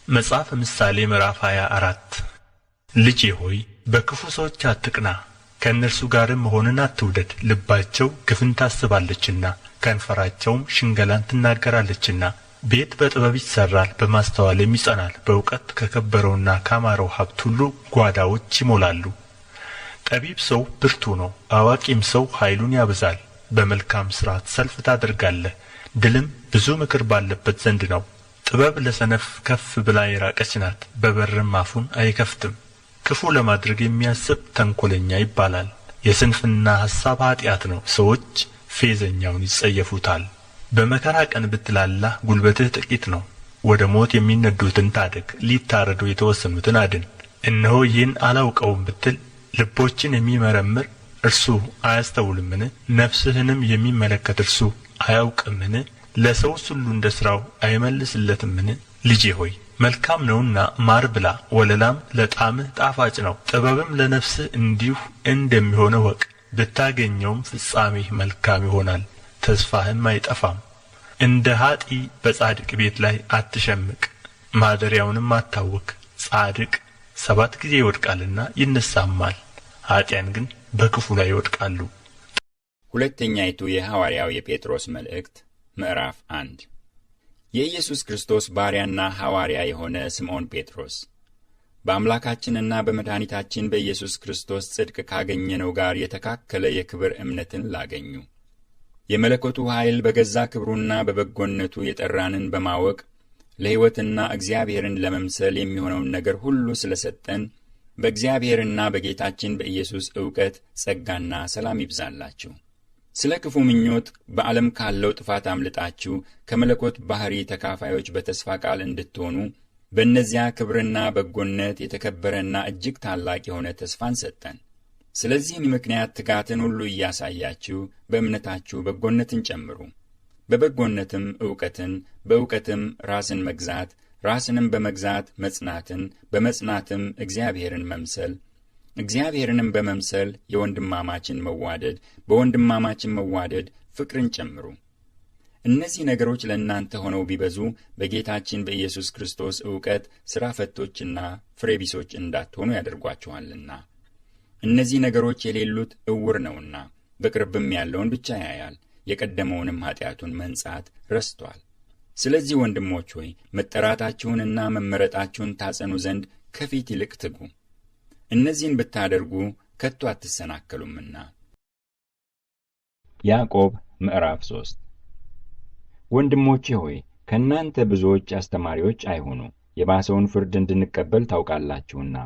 መጽሐፈ ምሳሌ ምዕራፍ 24 ልጄ ሆይ በክፉ ሰዎች አትቅና፣ ከእነርሱ ጋርም መሆንን አትውደድ። ልባቸው ግፍን ታስባለችና ከንፈራቸውም ሽንገላን ትናገራለችና። ቤት በጥበብ ይሠራል፣ በማስተዋልም ይጸናል። በእውቀት ከከበረውና ካማረው ሀብት ሁሉ ጓዳዎች ይሞላሉ። ጠቢብ ሰው ብርቱ ነው፣ አዋቂም ሰው ኃይሉን ያበዛል። በመልካም ሥርዓት ሰልፍ ታደርጋለህ፣ ድልም ብዙ ምክር ባለበት ዘንድ ነው። ጥበብ ለሰነፍ ከፍ ብላ የራቀች ናት፣ በበርም አፉን አይከፍትም። ክፉ ለማድረግ የሚያስብ ተንኰለኛ ይባላል። የስንፍና ሐሳብ ኀጢአት ነው፣ ሰዎች ፌዘኛውን ይጸየፉታል። በመከራ ቀን ብትላላ ጉልበትህ ጥቂት ነው። ወደ ሞት የሚነዱትን ታደግ፣ ሊታረዱ የተወሰኑትን አድን። እነሆ ይህን አላውቀውም ብትል ልቦችን የሚመረምር እርሱ አያስተውልምን? ነፍስህንም የሚመለከት እርሱ አያውቅምን? ለሰውስ ሁሉ እንደ ሥራው አይመልስለትምን? ልጄ ሆይ መልካም ነውና ማር ብላ፣ ወለላም ለጣምህ ጣፋጭ ነው። ጥበብም ለነፍስህ እንዲሁ እንደሚሆን እወቅ። ብታገኘውም ፍጻሜህ መልካም ይሆናል፣ ተስፋህም አይጠፋም። እንደ ኀጥእ በጻድቅ ቤት ላይ አትሸምቅ፣ ማደሪያውንም አታውክ። ጻድቅ 7 ጊዜ ይወድቃልና ይነሣማል፣ ኀጥኣን ግን በክፉ ላይ ይወድቃሉ። ሁለተኛይቱ የሐዋርያው የጴጥሮስ መልእክት ምዕራፍ 1 የኢየሱስ ክርስቶስ ባሪያና ሐዋርያ የሆነ ስምዖን ጴጥሮስ በአምላካችንና በመድኃኒታችን በኢየሱስ ክርስቶስ ጽድቅ ካገኘነው ጋር የተካከለ የክብር እምነትን ላገኙ፣ የመለኮቱ ኃይል በገዛ ክብሩና በበጎነቱ የጠራንን በማወቅ ለሕይወትና እግዚአብሔርን ለመምሰል የሚሆነውን ነገር ሁሉ ስለ ሰጠን በእግዚአብሔርና በጌታችን በኢየሱስ ዕውቀት ጸጋና ሰላም ይብዛላችሁ። ስለ ክፉ ምኞት በዓለም ካለው ጥፋት አምልጣችሁ ከመለኮት ባሕሪ ተካፋዮች በተስፋ ቃል እንድትሆኑ በእነዚያ ክብርና በጎነት የተከበረና እጅግ ታላቅ የሆነ ተስፋን ሰጠን። ስለዚህም ምክንያት ትጋትን ሁሉ እያሳያችሁ በእምነታችሁ በጎነትን ጨምሩ፣ በበጎነትም ዕውቀትን፣ በዕውቀትም ራስን መግዛት፣ ራስንም በመግዛት መጽናትን፣ በመጽናትም እግዚአብሔርን መምሰል፣ እግዚአብሔርንም በመምሰል የወንድማማችን መዋደድ፣ በወንድማማችን መዋደድ ፍቅርን ጨምሩ። እነዚህ ነገሮች ለእናንተ ሆነው ቢበዙ በጌታችን በኢየሱስ ክርስቶስ ዕውቀት ሥራ ፈቶችና ፍሬቢሶች እንዳትሆኑ ያደርጓችኋልና። እነዚህ ነገሮች የሌሉት ዕውር ነውና በቅርብም ያለውን ብቻ ያያል፣ የቀደመውንም ኀጢአቱን መንጻት ረስቶአል። ስለዚህ ወንድሞች ሆይ መጠራታችሁንና መመረጣችሁን ታጸኑ ዘንድ ከፊት ይልቅ ትጉ። እነዚህን ብታደርጉ ከቶ አትሰናከሉምና። ያዕቆብ ምዕራፍ 3 ወንድሞቼ ሆይ ከእናንተ ብዙዎች አስተማሪዎች አይሁኑ፣ የባሰውን ፍርድ እንድንቀበል ታውቃላችሁና።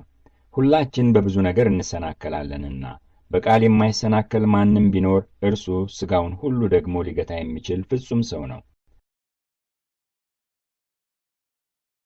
ሁላችን በብዙ ነገር እንሰናከላለንና፣ በቃል የማይሰናከል ማንም ቢኖር እርሱ ሥጋውን ሁሉ ደግሞ ሊገታ የሚችል ፍጹም ሰው ነው።